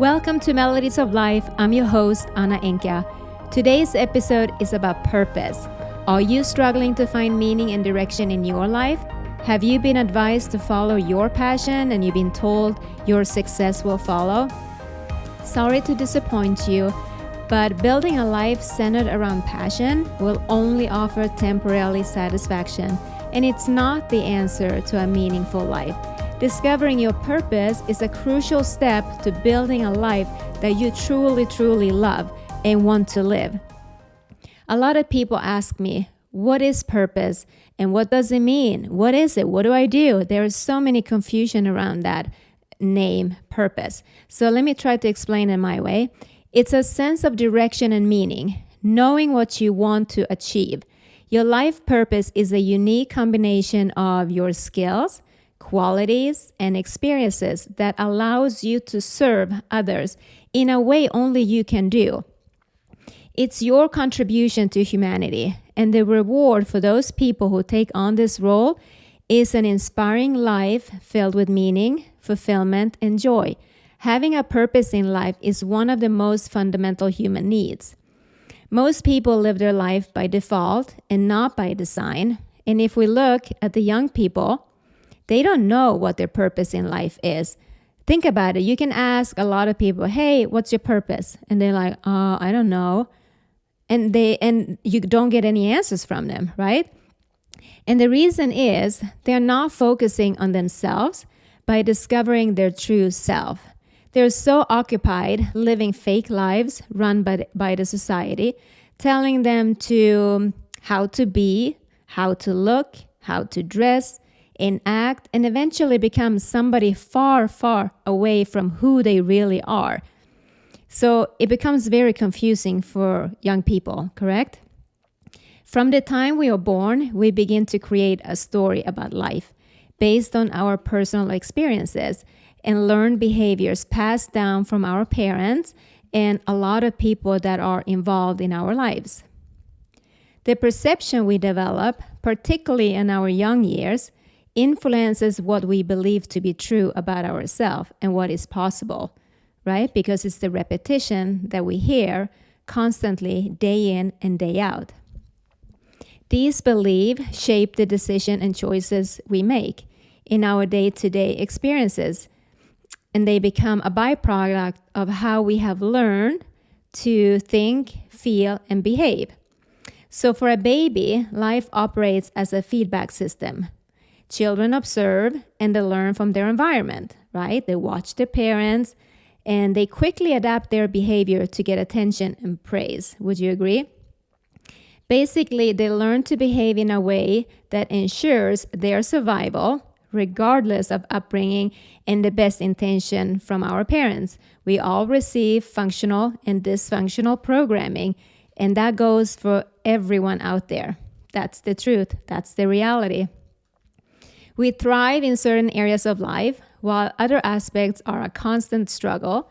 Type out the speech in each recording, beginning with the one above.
Welcome to Melodies of Life. I'm your host, Anna Enka. Today's episode is about purpose. Are you struggling to find meaning and direction in your life? Have you been advised to follow your passion and you've been told your success will follow? Sorry to disappoint you, but building a life centered around passion will only offer temporary satisfaction, and it's not the answer to a meaningful life. Discovering your purpose is a crucial step to building a life that you truly love and want to live. A lot of people ask me, what is purpose and what does it mean? What is it? What do I do? There is so many confusion around that name, purpose. So let me try to explain it my way. It's a sense of direction and meaning, knowing what you want to achieve. Your life purpose is a unique combination of your skills, qualities, and experiences that allows you to serve others in a way only you can do. It's your contribution to humanity, and the reward for those people who take on this role is an inspiring life filled with meaning, fulfillment, and joy. Having a purpose in life is one of the most fundamental human needs. Most people live their life by default and not by design. And if we look at the young people, they don't know what their purpose in life is. Think about it. You can ask a lot of people, hey, what's your purpose? And they're like, I don't know. And you don't get any answers from them, right? And the reason is they're not focusing on themselves by discovering their true self. They're so occupied living fake lives run by the society, telling them how to be, how to look, how to dress, and act, and eventually become somebody far away from who they really are. So it becomes very confusing for young people, correct? From the time we are born, we begin to create a story about life based on our personal experiences and learned behaviors passed down from our parents and a lot of people that are involved in our lives. The perception we develop, particularly in our young years, influences what we believe to be true about ourselves and what is possible, right? Because it's the repetition that we hear constantly day in and day out. These beliefs shape the decision and choices we make in our day-to-day experiences, and they become a byproduct of how we have learned to think, feel, and behave. So for a baby, life operates as a feedback system. Children observe and they learn from their environment, right? They watch their parents and they quickly adapt their behavior to get attention and praise. Would you agree? Basically, they learn to behave in a way that ensures their survival, regardless of upbringing and the best intention from our parents. We all receive functional and dysfunctional programming, and that goes for everyone out there. That's the truth. That's the reality. We thrive in certain areas of life, while other aspects are a constant struggle.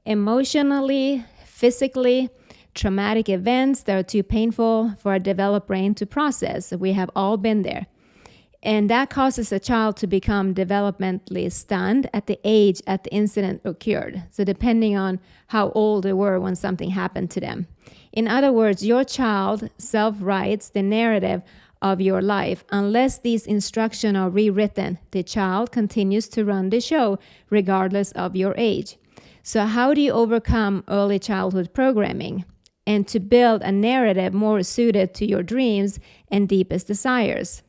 Emotionally, physically, traumatic events that are too painful for a developed brain to process. We have all been there. And that causes a child to become developmentally stunned at the age at the incident occurred. So depending on how old they were when something happened to them. In other words, your child self-writes the narrative of your life. Unless these instructions are rewritten, the child continues to run the show regardless of your age. So how do you overcome early childhood programming and to build a narrative more suited to your dreams and deepest desires?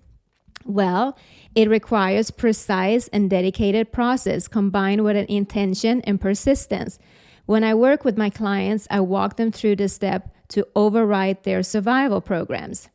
Well, it requires precise and dedicated process combined with an intention and persistence. When I work with my clients, I walk them through the step to override their survival programs.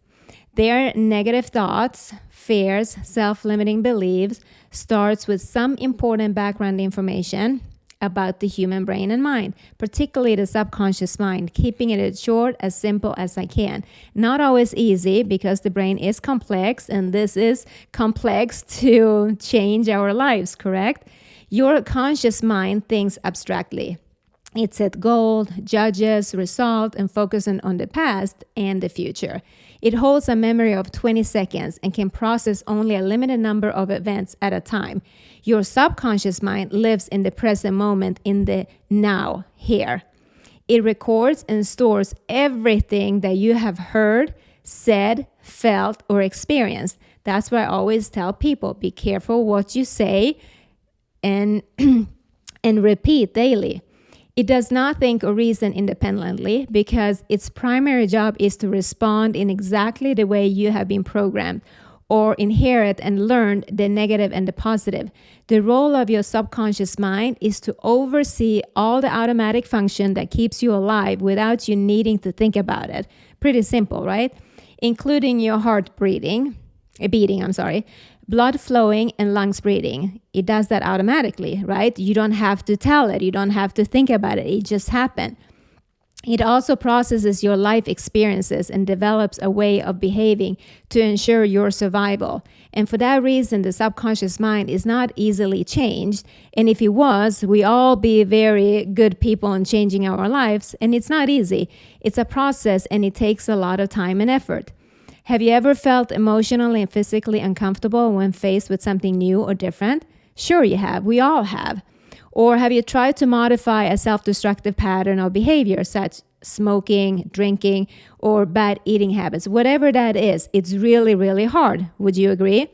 Their negative thoughts, fears, self-limiting beliefs starts with some important background information about the human brain and mind, particularly the subconscious mind, keeping it as short, as simple as I can. Not always easy because the brain is complex and this is complex to change our lives, correct? Your conscious mind thinks abstractly. It sets goals, judges, result, and focuses on the past and the future. It holds a memory of 20 seconds and can process only a limited number of events at a time. Your subconscious mind lives in the present moment, in the now, here. It records and stores everything that you have heard, said, felt, or experienced. That's why I always tell people, be careful what you say and repeat daily. It does not think or reason independently because its primary job is to respond in exactly the way you have been programmed or inherit and learn the negative and the positive. The role of your subconscious mind is to oversee all the automatic function that keeps you alive without you needing to think about it. Pretty simple, right? Including your heart beating, blood flowing, and lungs breathing. It does that automatically, right? You don't have to tell it. You don't have to think about it. It just happened. It also processes your life experiences and develops a way of behaving to ensure your survival. And for that reason, the subconscious mind is not easily changed. And if it was, we all be very good people in changing our lives. And it's not easy. It's a process and it takes a lot of time and effort. Have you ever felt emotionally and physically uncomfortable when faced with something new or different? Sure you have. We all have. Or have you tried to modify a self-destructive pattern of behavior such smoking, drinking, or bad eating habits? Whatever that is, it's really, really hard. Would you agree?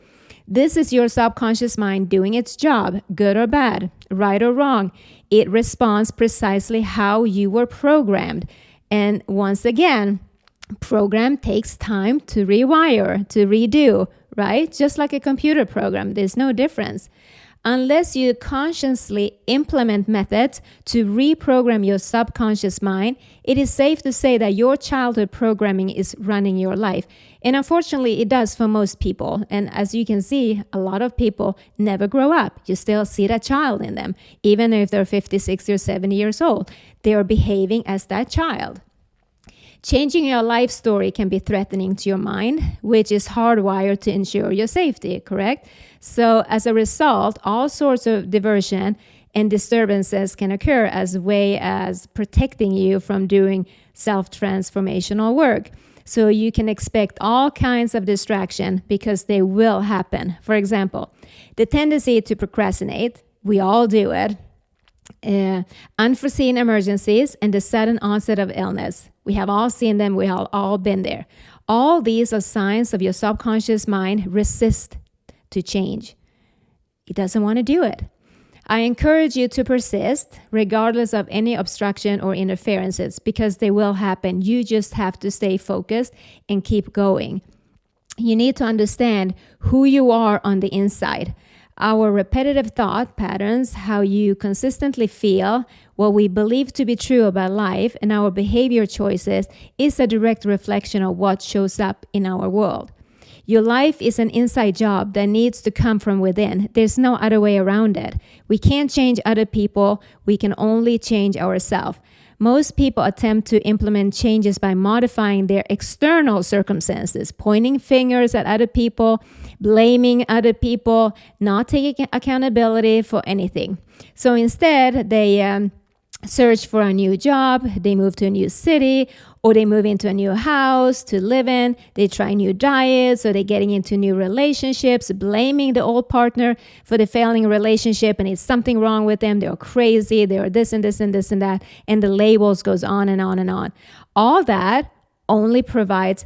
This is your subconscious mind doing its job, good or bad, right or wrong. It responds precisely how you were programmed. And once again, program takes time to rewire, to redo, right? Just like a computer program, there's no difference. Unless you consciously implement methods to reprogram your subconscious mind, it is safe to say that your childhood programming is running your life. And unfortunately, it does for most people. And as you can see, a lot of people never grow up. You still see that child in them. Even if they're 50, 60, or 70 years old, they are behaving as that child. Changing your life story can be threatening to your mind, which is hardwired to ensure your safety, correct? So as a result, all sorts of diversion and disturbances can occur as a way as protecting you from doing self-transformational work. So you can expect all kinds of distraction because they will happen. For example, the tendency to procrastinate, we all do it. Unforeseen emergencies and the sudden onset of illness. We have all seen them. We have all been there. All these are signs of your subconscious mind resist to change. It doesn't want to do it. I encourage you to persist regardless of any obstruction or interferences because they will happen. You just have to stay focused and keep going. You need to understand who you are on the inside. Our repetitive thought patterns, how you consistently feel, what we believe to be true about life, and our behavior choices is a direct reflection of what shows up in our world. Your life is an inside job that needs to come from within. There's no other way around it. We can't change other people. We can only change ourselves. Most people attempt to implement changes by modifying their external circumstances, pointing fingers at other people, blaming other people, not taking accountability for anything. So instead, they search for a new job, they move to a new city, or they move into a new house to live in, they try new diets, or they're getting into new relationships, blaming the old partner for the failing relationship, and it's something wrong with them, they're crazy, they're this and this and this and that, and the labels goes on and on and on. All that only provides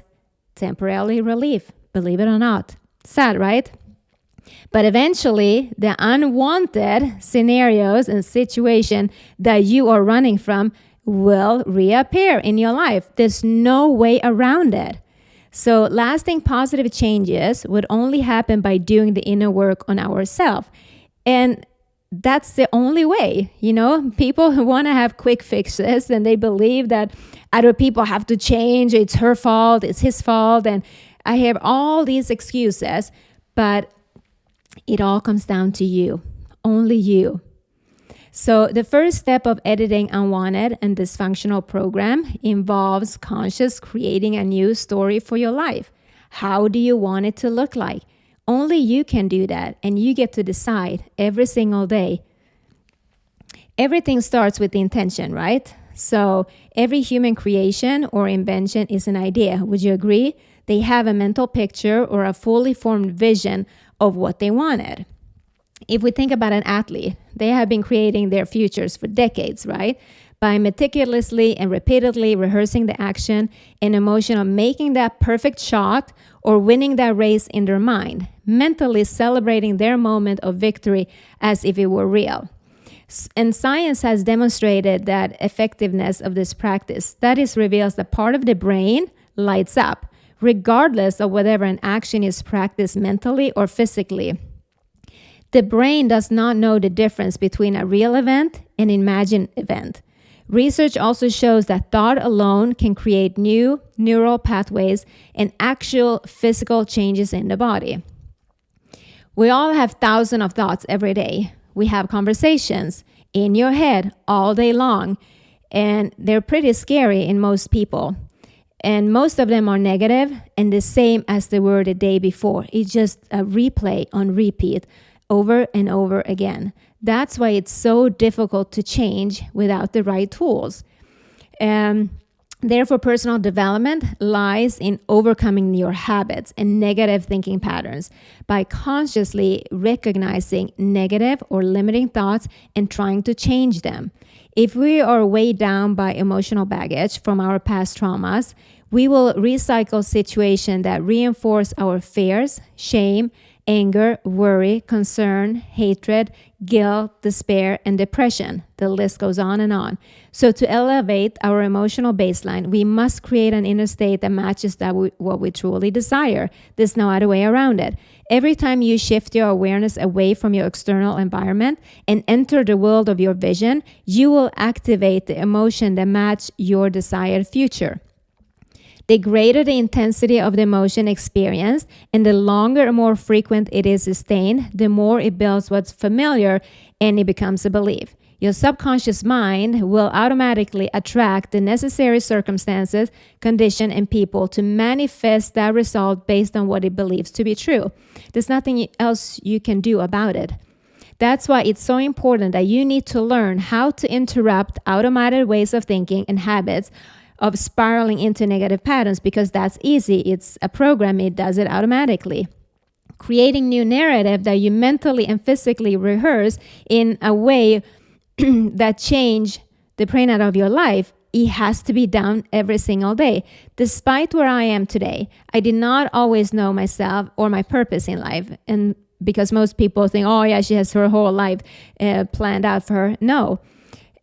temporary relief, believe it or not. Sad, right? But eventually, the unwanted scenarios and situation that you are running from will reappear in your life. There's no way around it. So lasting positive changes would only happen by doing the inner work on ourselves. And that's the only way. You know, people who want to have quick fixes and they believe that other people have to change. It's her fault. It's his fault. And I have all these excuses, but it all comes down to you, only you. So the first step of editing unwanted and dysfunctional program involves conscious creating a new story for your life. How do you want it to look like? Only you can do that, and you get to decide every single day. Everything starts with the intention, right? So every human creation or invention is an idea. Would you agree? They have a mental picture or a fully formed vision of what they wanted. If we think about an athlete, they have been creating their futures for decades, right? By meticulously and repeatedly rehearsing the action and emotion of making that perfect shot or winning that race in their mind, mentally celebrating their moment of victory as if it were real. And science has demonstrated that effectiveness of this practice. Studies reveals that part of the brain lights up, regardless of whether an action is practiced mentally or physically. The brain does not know the difference between a real event and an imagined event. Research also shows that thought alone can create new neural pathways and actual physical changes in the body. We all have thousands of thoughts every day. We have conversations in your head all day long, and they're pretty scary in most people. And most of them are negative and the same as they were the day before. It's just a replay on repeat over and over again. That's why it's so difficult to change without the right tools. Therefore, personal development lies in overcoming your habits and negative thinking patterns by consciously recognizing negative or limiting thoughts and trying to change them. If we are weighed down by emotional baggage from our past traumas, we will recycle situations that reinforce our fears, shame, anger, worry, concern, hatred, guilt, despair, and depression. The list goes on and on. So to elevate our emotional baseline, we must create an inner state that matches what we truly desire. There's no other way around it. Every time you shift your awareness away from your external environment and enter the world of your vision, you will activate the emotion that match your desired future. The greater the intensity of the emotion experienced and the longer and more frequent it is sustained, the more it builds what's familiar and it becomes a belief. Your subconscious mind will automatically attract the necessary circumstances, conditions, and people to manifest that result based on what it believes to be true. There's nothing else you can do about it. That's why it's so important that you need to learn how to interrupt automated ways of thinking and habits of spiraling into negative patterns, because that's easy. It's a program. It does it automatically. Creating new narrative that you mentally and physically rehearse in a way that change the prana of your life, it has to be done every single day. Despite where I am today, I did not always know myself or my purpose in life. And because most people think, oh yeah, she has her whole life planned out for her. No.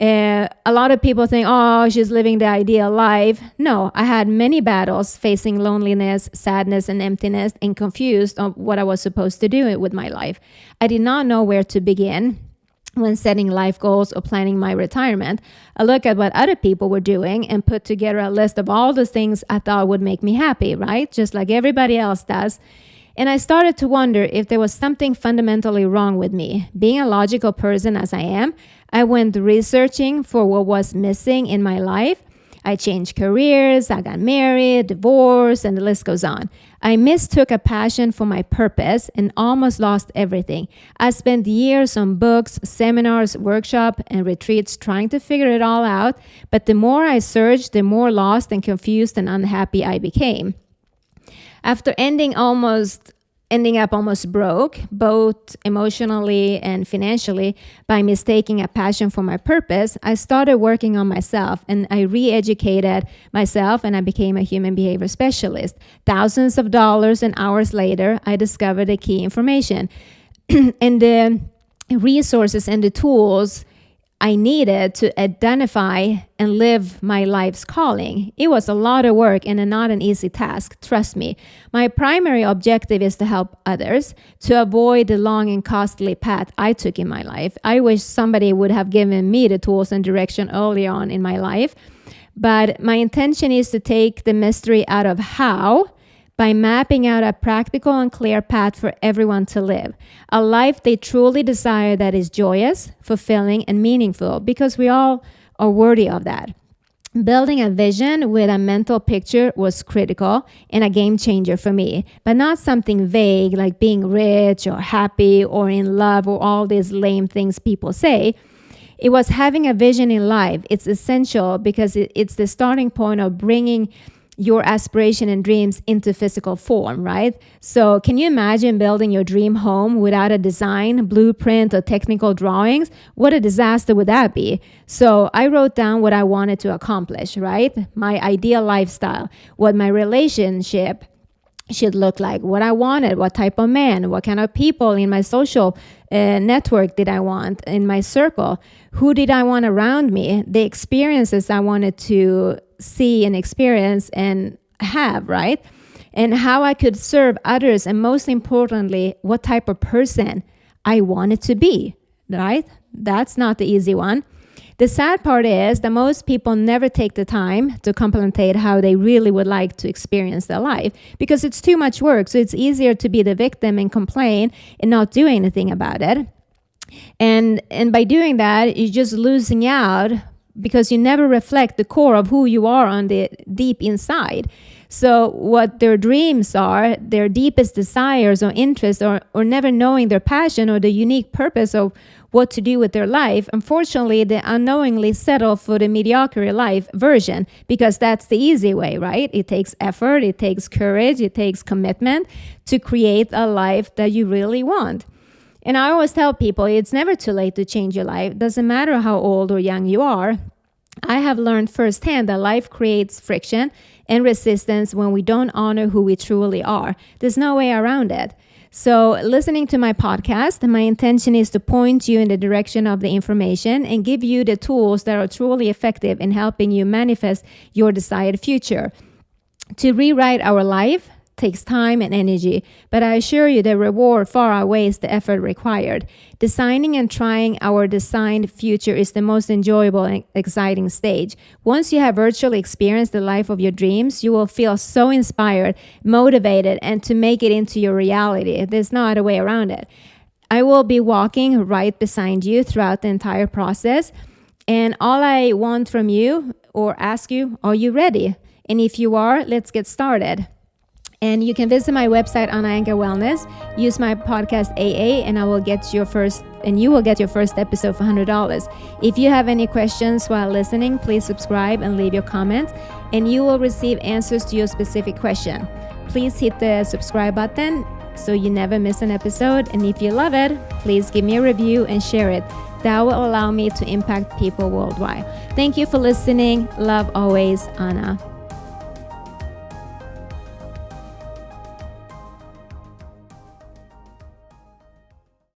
A lot of people think, oh, she's living the ideal life. No, I had many battles facing loneliness, sadness, and emptiness, and confused on what I was supposed to do with my life. I did not know where to begin when setting life goals or planning my retirement. I looked at what other people were doing and put together a list of all the things I thought would make me happy, right? Just like everybody else does. And I started to wonder if there was something fundamentally wrong with me. Being a logical person as I am, I went researching for what was missing in my life. I changed careers, I got married, divorced, and the list goes on. I mistook a passion for my purpose and almost lost everything. I spent years on books, seminars, workshops, and retreats trying to figure it all out. But the more I searched, the more lost and confused and unhappy I became. After ending up almost broke, both emotionally and financially, by mistaking a passion for my purpose, I started working on myself and I re-educated myself and I became a human behavior specialist. Thousands of dollars and hours later, I discovered the key information and the resources and the tools I needed to identify and live my life's calling. It was a lot of work and not an easy task, trust me. My primary objective is to help others to avoid the long and costly path I took in my life. I wish somebody would have given me the tools and direction early on in my life. But my intention is to take the mystery out of how, by mapping out a practical and clear path for everyone to live. A life they truly desire that is joyous, fulfilling, and meaningful, because we all are worthy of that. Building a vision with a mental picture was critical and a game changer for me, but not something vague like being rich or happy or in love or all these lame things people say. It was having a vision in life. It's essential because it's the starting point of bringing your aspiration and dreams into physical form, right? So can you imagine building your dream home without a design, blueprint, or technical drawings? What a disaster would that be? So I wrote down what I wanted to accomplish, right? My ideal lifestyle, what my relationship should look like, what I wanted, what type of man, what kind of people in my social network did I want, in my circle, who did I want around me, the experiences I wanted to see and experience and have, right? And how I could serve others, and most importantly, what type of person I wanted to be, right? That's not the easy one. The sad part is that most people never take the time to contemplate how they really would like to experience their life because it's too much work. So it's easier to be the victim and complain and not do anything about it. And by doing that, you're just losing out because you never reflect the core of who you are on the deep inside. So what their dreams are, their deepest desires or interests, or never knowing their passion or the unique purpose of what to do with their life, unfortunately, they unknowingly settle for the mediocre life version because that's the easy way, right? It takes effort, it takes courage, it takes commitment to create a life that you really want. And I always tell people it's never too late to change your life. It doesn't matter how old or young you are. I have learned firsthand that life creates friction and resistance when we don't honor who we truly are. There's no way around it. So listening to my podcast, my intention is to point you in the direction of the information and give you the tools that are truly effective in helping you manifest your desired future. To rewrite our life takes time and energy, but I assure you the reward far outweighs the effort required. Designing and trying our designed future is the most enjoyable and exciting stage. Once you have virtually experienced the life of your dreams, you will feel so inspired, motivated, and to make it into your reality. There's no other way around it. I will be walking right beside you throughout the entire process, and all I want from you or ask you, are you ready? And if you are, let's get started. And you can visit my website, Anna Enka Wellness. Use my podcast AA, and you will get your first episode for $100. If you have any questions while listening, please subscribe and leave your comments, and you will receive answers to your specific question. Please hit the subscribe button so you never miss an episode. And if you love it, please give me a review and share it. That will allow me to impact people worldwide. Thank you for listening. Love always, Anna.